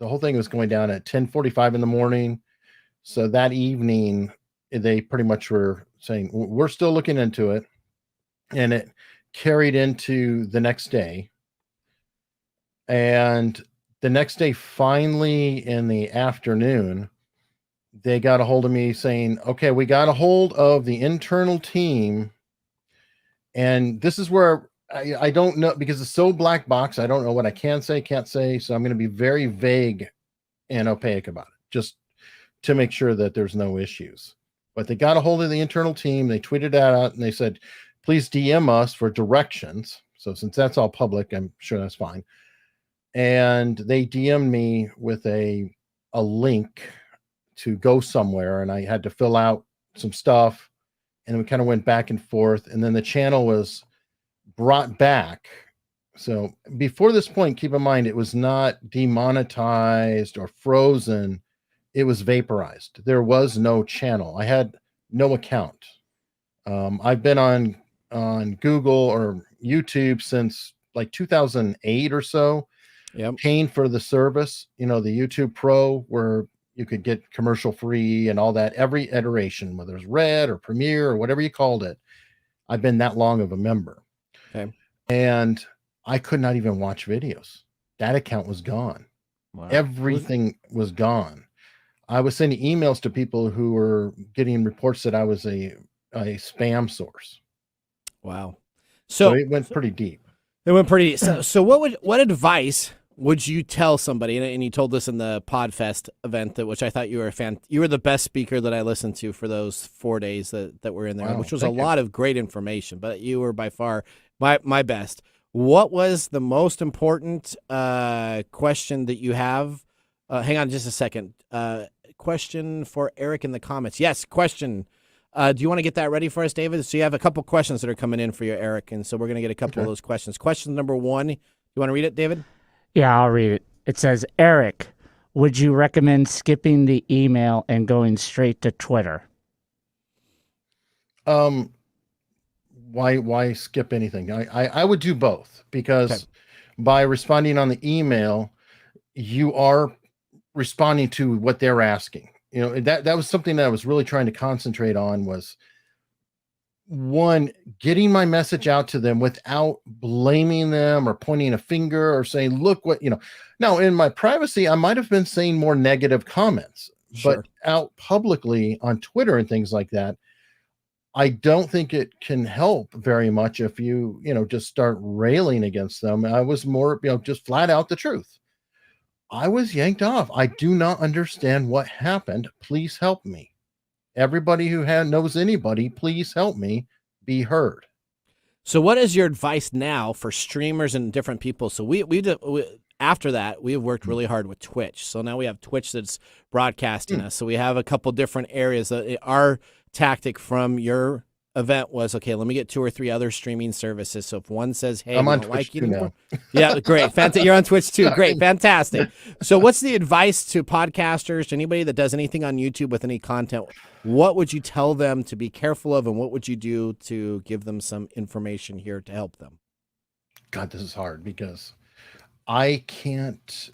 whole thing was going down at 10:45 in the morning. So that evening, they pretty much were saying, we're still looking into it. And it carried into the next day. And the next day, finally in the afternoon, they got a hold of me saying, okay, we got a hold of the internal team. And this is where I don't know, because it's so black box. I don't know what I can say, can't say. So I'm going to be very vague and opaque about it, just to make sure that there's no issues. But they got a hold of the internal team. They tweeted that out and they said, please DM us for directions. So since that's all public, I'm sure that's fine. And they DM'd me with a link to go somewhere, and I had to fill out some stuff, and we kind of went back and forth, and then the channel was brought back. So before this point, keep in mind, it was not demonetized or frozen. It was vaporized. There was no channel. I had no account. I've been on Google or YouTube since like 2008 or so. Yep. Paying for the service, the YouTube Pro, where you could get commercial free and all that, every iteration, whether it's Red or Premiere or whatever you called it. I've been that long of a member. Okay. And I could not even watch videos. That account was gone. Wow. Everything was gone. I was sending emails to people who were getting reports that I was a spam source. Wow. So it went pretty deep. It went pretty. So what advice would you tell somebody? And you told this in the Podfest event, which I thought you were a fan. You were the best speaker that I listened to for those 4 days that were in there, Wow, which was thank a you. lot of great information. But you were by far my best. What was the most important question that you have? Hang on just a second. Question for Eric in the comments. Yes, question. Do you want to get that ready for us, David? So you have a couple questions that are coming in for you, Eric, and so we're going to get a couple of those questions. Question number 1. You want to read it, David? Yeah, I'll read it. It says, Eric, would you recommend skipping the email and going straight to Twitter? why skip anything? I would do both, because by responding on the email, you are responding to what they're asking. You know, that was something that I was really trying to concentrate on, was one, getting my message out to them without blaming them or pointing a finger or saying, look what, you know. Now, in my privacy, I might have been saying more negative comments, but out publicly on Twitter and things like that, I don't think it can help very much if you just start railing against them. I was more, just flat out the truth. I was yanked off. I do not understand what happened. Please help me. Everybody who knows anybody, please help me be heard. So what is your advice now for streamers and different people? So we after that, we have worked really hard with Twitch. So now we have Twitch that's broadcasting us. So we have a couple different areas. Our tactic from your event was, okay, let me get 2 or 3 other streaming services. So if one says, hey, I'm we on don't Twitch like you too anymore. now. Yeah, great. Fantastic. You're on Twitch too. Great. Fantastic. So what's the advice to podcasters, to anybody that does anything on YouTube with any content? What would you tell them to be careful of, and what would you do to give them some information here to help them? God, this is hard, because I can't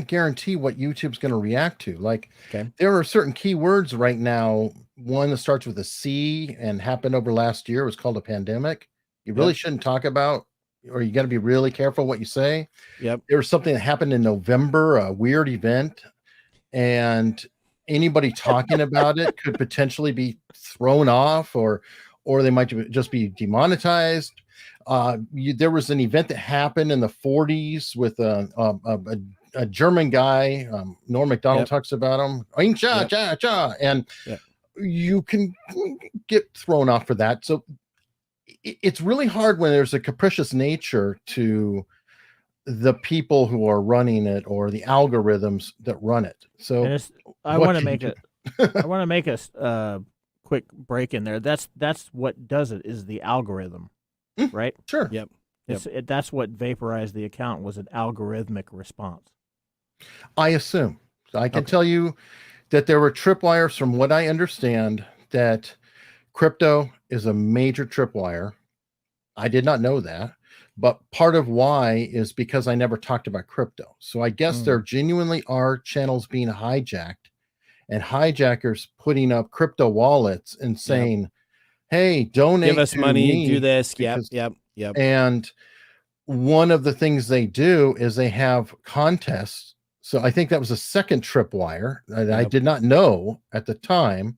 guarantee what YouTube's going to react to. Like, there are certain keywords right now. One that starts with a C and happened over last year, was called a pandemic. You really shouldn't talk about, or you got to be really careful what you say. Yep. There was something that happened in November, a weird event, and anybody talking about it could potentially be thrown off, or they might just be demonetized. There was an event that happened in the 40s with a German guy. Norm Macdonald talks about him. And you can get thrown off for that. So it's really hard when there's a capricious nature to the people who are running it, or the algorithms that run it. So I want to make a quick break in there. That's what does it, is the algorithm, right? Sure. Yep. That's what vaporized the account, was an algorithmic response. I assume. I can tell you that there were tripwires, from what I understand, that crypto is a major tripwire. I did not know that, but part of why is because I never talked about crypto. So I guess there genuinely are channels being hijacked, and hijackers putting up crypto wallets and saying, hey, donate, give us money, do this. Yep. And one of the things they do is they have contests. So I think that was a second tripwire that I did not know at the time.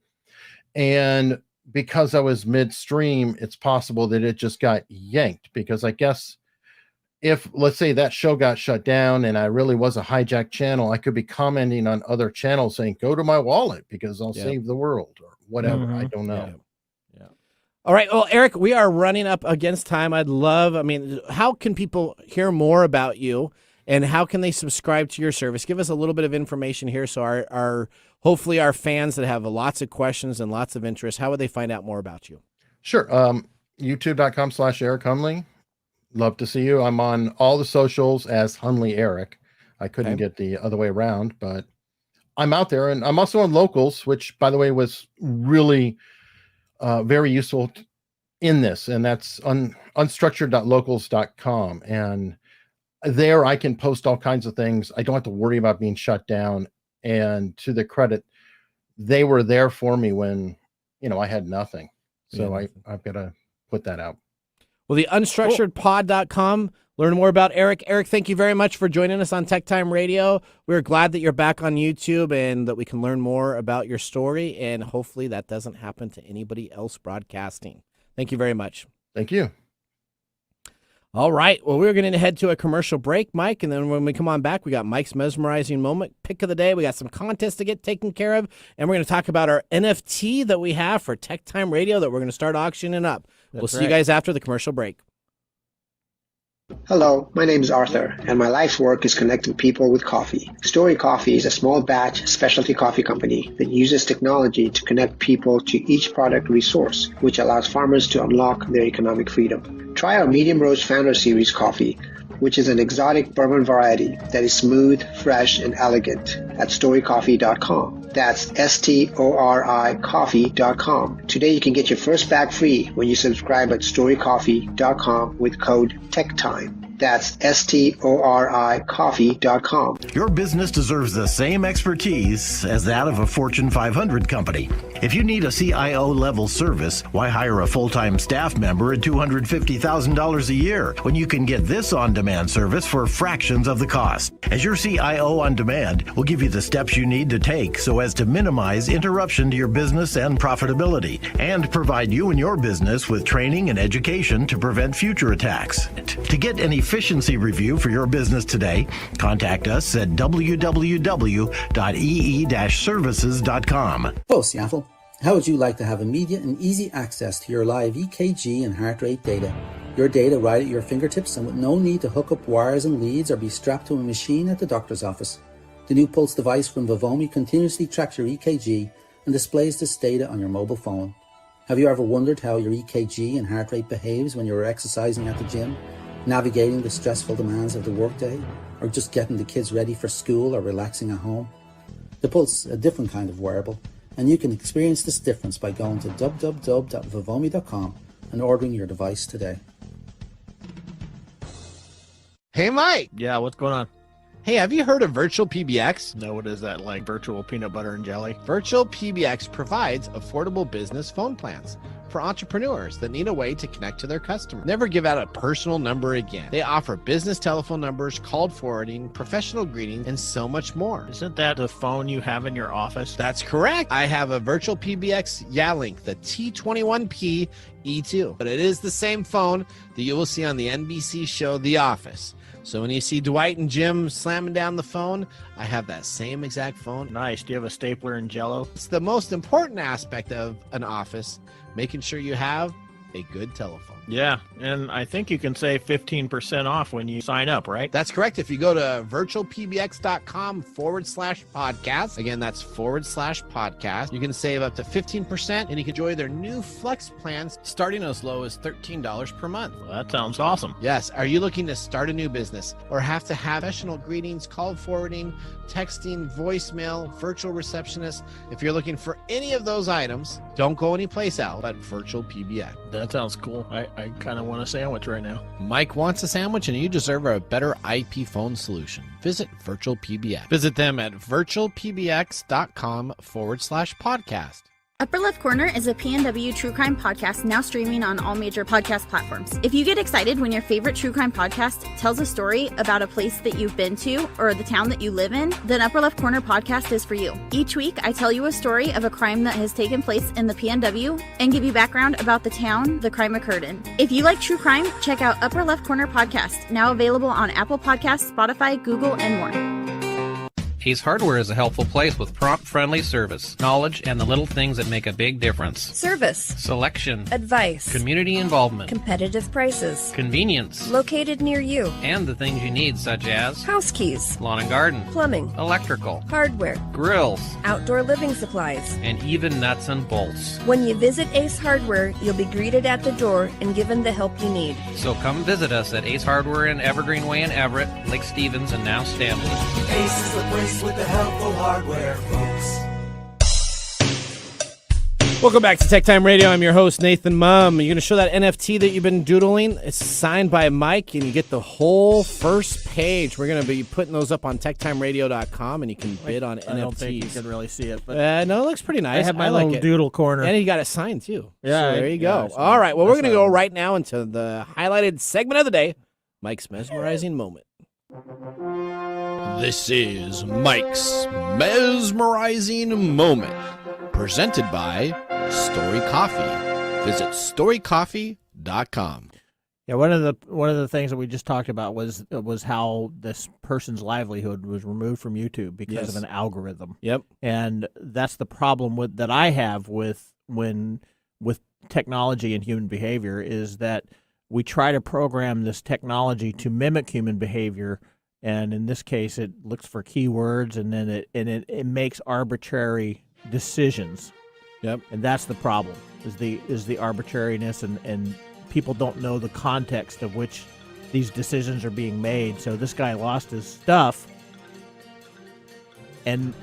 And because I was midstream, it's possible that it just got yanked, because I guess if, let's say, that show got shut down and I really was a hijacked channel, I could be commenting on other channels saying, go to my wallet because I'll save the world, or whatever. I don't know. All right. Well, Eric, we are running up against time. How can people hear more about you, and how can they subscribe to your service? Give us a little bit of information here, so our hopefully our fans that have lots of questions and lots of interest, how would they find out more about you? Sure. YouTube.com/Eric Hunley. Love to see you. I'm on all the socials as Hunley Eric. I couldn't get the other way around, but I'm out there, and I'm also on Locals, which, by the way, was really very useful in this, and that's unstructured.locals.com. And there I can post all kinds of things. I don't have to worry about being shut down. And to the credit, they were there for me when, I had nothing. So I've got to put that out. Well, the unstructuredpod.com. Learn more about Eric. Eric, thank you very much for joining us on TechTime Radio. We're glad that you're back on YouTube and that we can learn more about your story, and hopefully that doesn't happen to anybody else broadcasting. Thank you very much. Thank you. All right. Well, we're going to head to a commercial break, Mike, and then when we come on back, we got Mike's mesmerizing moment, pick of the day. We got some contests to get taken care of, and we're going to talk about our NFT that we have for TechTime Radio that we're going to start auctioning up. We'll see you guys after the commercial break. Hello, my name is Arthur, and my life's work is connecting people with coffee. StoriCoffee is a small batch specialty coffee company that uses technology to connect people to each product resource, which allows farmers to unlock their economic freedom. Try our medium roast founder series coffee, which is an exotic bourbon variety that is smooth, fresh, and elegant at StoriCoffee.com. That's STORI coffee.com. Today you can get your first bag free when you subscribe at StoriCoffee.com with code TechTime. That's STORI coffee.com. Your business deserves the same expertise as that of a Fortune 500 company. If you need a CIO-level service, why hire a full-time staff member at $250,000 a year when you can get this on-demand service for fractions of the cost? As your CIO on demand, we'll give you the steps you need to take so as to minimize interruption to your business and profitability, and provide you and your business with training and education to prevent future attacks. To get an efficiency review for your business today, contact us at www.ee-services.com. Hello, Seattle. How would you like to have immediate and easy access to your live EKG and heart rate data? Your data right at your fingertips and with no need to hook up wires and leads or be strapped to a machine at the doctor's office. The new Pulse device from Vivomi continuously tracks your EKG and displays this data on your mobile phone. Have you ever wondered how your EKG and heart rate behaves when you're exercising at the gym, navigating the stressful demands of the workday, or just getting the kids ready for school or relaxing at home? The Pulse is a different kind of wearable, and you can experience this difference by going to www.vivomi.com and ordering your device today. Hey, Mike. Yeah, what's going on? Hey, have you heard of VirtualPBX? No, what is that, like virtual peanut butter and jelly? VirtualPBX provides affordable business phone plans for entrepreneurs that need a way to connect to their customers. Never give out a personal number again. They offer business telephone numbers, call forwarding, professional greetings, and so much more. Isn't that the phone you have in your office? That's correct. I have a VirtualPBX Yalink, the T21P E2, but it is the same phone that you will see on the NBC show The Office. So when you see Dwight and Jim slamming down the phone, I have that same exact phone. Nice. Do you have a stapler and Jell-O? It's the most important aspect of an office, making sure you have a good telephone. Yeah, and I think you can save 15% off when you sign up, right? That's correct. If you go to virtualpbx.com/podcast, again, that's /podcast, you can save up to 15% and you can enjoy their new Flex plans starting as low as $13 per month. Well, that sounds awesome. Yes. Are you looking to start a new business or have to have professional greetings, call forwarding, texting, voicemail, virtual receptionist? If you're looking for any of those items, don't go anyplace else but VirtualPBX. That sounds cool. I kind of want a sandwich right now. Mike wants a sandwich, and you deserve a better IP phone solution. Visit VirtualPBX. Visit them at virtualpbx.com/podcast. Upper Left Corner is a PNW true crime podcast now streaming on all major podcast platforms. If you get excited when your favorite true crime podcast tells a story about a place that you've been to or the town that you live in, then Upper Left Corner podcast is for you. Each week, I tell you a story of a crime that has taken place in the PNW and give you background about the town the crime occurred in. If you like true crime, check out Upper Left Corner podcast, now available on Apple Podcasts, Spotify, Google, and more. Ace Hardware is a helpful place with prompt, friendly service, knowledge, and the little things that make a big difference. Service. Selection. Advice. Community involvement. Competitive prices. Convenience. Located near you. And the things you need, such as house keys, lawn and garden, plumbing, electrical, hardware, grills, outdoor living supplies, and even nuts and bolts. When you visit Ace Hardware, you'll be greeted at the door and given the help you need. So come visit us at Ace Hardware in Evergreen Way in Everett, Lake Stevens, and now Stanley. Ace is the place with the helpful hardware, folks. Welcome back to TechTime Radio. I'm your host, Nathan Mumm. You're going to show that NFT that you've been doodling. It's signed by Mike, and you get the whole first page. We're going to be putting those up on TechTimeRadio.com, and you can bid on NFTs. I don't think you can really see it. But no, it looks pretty nice. I have my little doodle corner. And you got it signed, too. Yeah. So there you go. All right, well, we're going to go right now into the highlighted segment of the day, Mike's Mesmerizing Moment. This is Mike's Mesmerizing Moment, presented by StoriCoffee. Visit StoriCoffee.com. Yeah, one of the things that we just talked about was how this person's livelihood was removed from YouTube because of an algorithm. Yep. And that's the problem that I have with technology and human behavior, is that we try to program this technology to mimic human behavior. And in this case, it looks for keywords, and then it makes arbitrary decisions. Yep. And that's the problem, is the arbitrariness, and people don't know the context of which these decisions are being made. So this guy lost his stuff and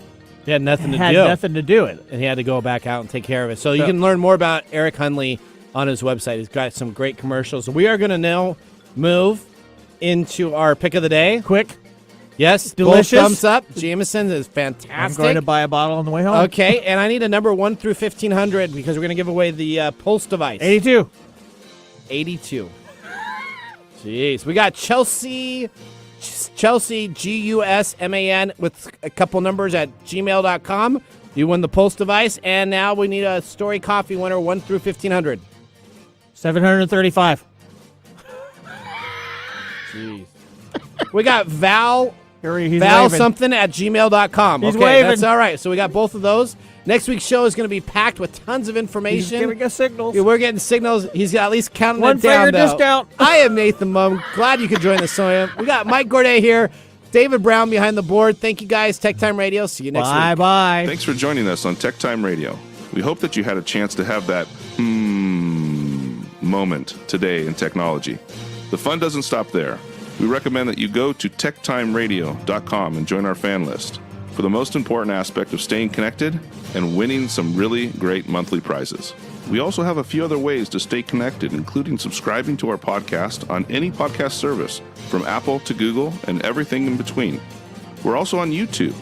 he had nothing to do it. And he had to go back out and take care of it. So you can learn more about Eric Hunley on his website. He's got some great commercials. So we are going to now move into our pick of the day. Quick. Yes, delicious. Both thumbs up. Jameson is fantastic. I'm going to buy a bottle on the way home. Okay, and I need a number 1 through 1,500 because we're going to give away the Pulse device. 82. 82. Jeez. We got Chelsea, GUSMAN with a couple numbers at gmail.com. You win the Pulse device, and now we need a StoriCoffee winner 1 through 1,500. 735. Jeez. We got Val waving. something at gmail.com. He's okay, waving. that's all right. So we got both of those. Next week's show is going to be packed with tons of information. He's giving us signals. Yeah, we're getting signals. He's at least counting One it down. finger discount. I am Nathan Mumm. Glad you could join us. We got Mike Gorday here. David Brown behind the board. Thank you guys. TechTime Radio. See you next week. Bye-bye. Thanks for joining us on TechTime Radio. We hope that you had a chance to have that moment today in technology. The fun doesn't stop there. We recommend that you go to techtimeradio.com and join our fan list for the most important aspect of staying connected and winning some really great monthly prizes. We also have a few other ways to stay connected, including subscribing to our podcast on any podcast service, from Apple to Google and everything in between. We're also on YouTube,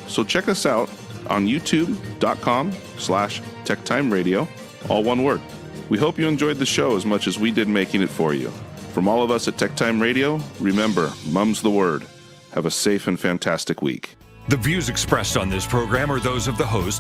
so check us out on youtube.com/techtimeradio, all one word. We hope you enjoyed the show as much as we did making it for you. From all of us at TechTime Radio, remember, Mumm's the word. Have a safe and fantastic week. The views expressed on this program are those of the host,